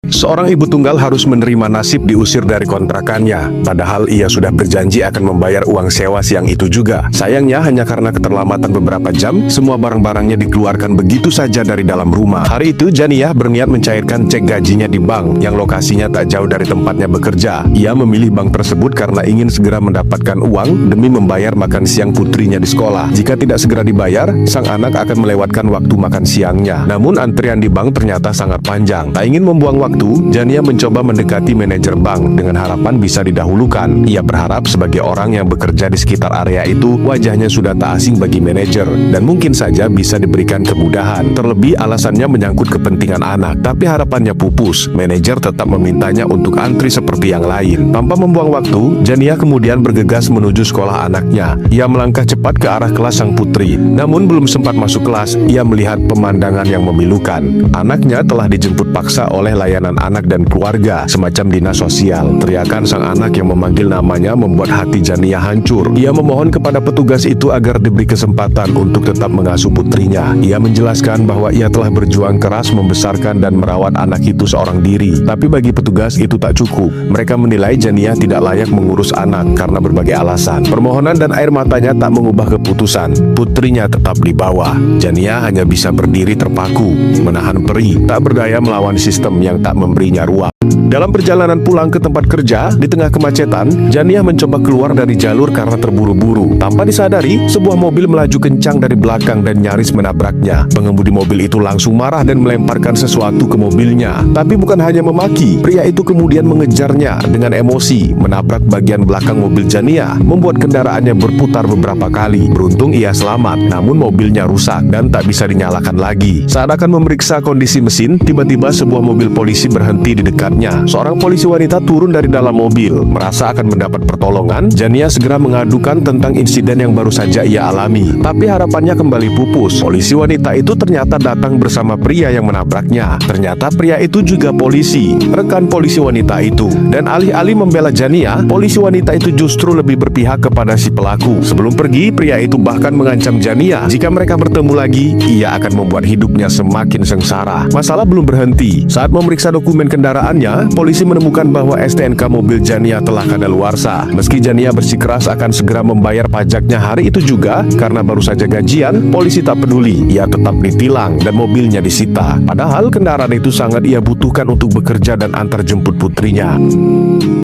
Seorang ibu tunggal harus menerima nasib diusir dari kontrakannya, padahal ia sudah berjanji akan membayar uang sewa siang itu juga. Sayangnya hanya karena keterlambatan beberapa jam, semua barang-barangnya dikeluarkan begitu saja dari dalam rumah. Hari itu Janiyah berniat mencairkan cek gajinya di bank yang lokasinya tak jauh dari tempatnya bekerja. Ia memilih bank tersebut karena ingin segera mendapatkan uang demi membayar makan siang putrinya di sekolah. Jika tidak segera dibayar, sang anak akan melewatkan waktu makan siangnya. Namun antrian di bank ternyata sangat panjang. Tak ingin membuang waktu, Janiyah mencoba mendekati manajer bank dengan harapan bisa didahulukan. Ia berharap sebagai orang yang bekerja di sekitar area itu, wajahnya sudah tak asing bagi manajer dan mungkin saja bisa diberikan kemudahan. Terlebih alasannya menyangkut kepentingan anak, tapi harapannya pupus. Manajer tetap memintanya untuk antri seperti yang lain. Tanpa membuang waktu, Janiyah kemudian bergegas menuju sekolah anaknya. Ia melangkah cepat ke arah kelas sang putri. Namun belum sempat masuk kelas, ia melihat pemandangan yang memilukan. Anaknya telah dijemput paksa oleh layanan anak dan keluarga, semacam dinas sosial. Teriakan sang anak yang memanggil namanya membuat hati Janiyah hancur. Ia memohon kepada petugas itu agar diberi kesempatan untuk tetap mengasuh putrinya. Ia menjelaskan bahwa ia telah berjuang keras membesarkan dan merawat anak itu seorang diri. Tapi bagi petugas itu tak cukup. Mereka menilai Janiyah tidak layak mengurus anak karena berbagai alasan. Permohonan dan air matanya tak mengubah keputusan. Putrinya tetap dibawa. Janiyah hanya bisa berdiri terpaku, menahan perih, tak berdaya melawan sistem yang tak memberinya ruang. Dalam perjalanan pulang ke tempat kerja, di tengah kemacetan, Janiyah mencoba keluar dari jalur karena terburu-buru. Tanpa disadari, sebuah mobil melaju kencang dari belakang dan nyaris menabraknya. Pengemudi mobil itu langsung marah dan melemparkan sesuatu ke mobilnya. Tapi bukan hanya memaki, pria itu kemudian mengejarnya dengan emosi, menabrak bagian belakang mobil Janiyah, membuat kendaraannya berputar beberapa kali. Beruntung ia selamat, namun mobilnya rusak dan tak bisa dinyalakan lagi. Saat akan memeriksa kondisi mesin, tiba-tiba sebuah mobil polisi berhenti di dekatnya. Seorang polisi wanita turun dari dalam mobil. Merasa akan mendapat pertolongan, Janiyah segera mengadukan tentang insiden yang baru saja ia alami. Tapi harapannya kembali pupus. Polisi wanita itu ternyata datang bersama pria yang menabraknya. Ternyata pria itu juga polisi, rekan polisi wanita itu. Dan alih-alih membela Janiyah, polisi wanita itu justru lebih berpihak kepada si pelaku. Sebelum pergi, pria itu bahkan mengancam Janiyah jika mereka bertemu lagi, ia akan membuat hidupnya semakin sengsara. Masalah belum berhenti. Saat memeriksa dokumen kendaraannya, polisi menemukan bahwa STNK mobil Janiyah telah kadaluarsa. Meski Janiyah bersikeras akan segera membayar pajaknya hari itu juga, karena baru saja gajian, polisi tak peduli. Ia tetap ditilang dan mobilnya disita. Padahal kendaraan itu sangat ia butuhkan untuk bekerja dan antar jemput putrinya.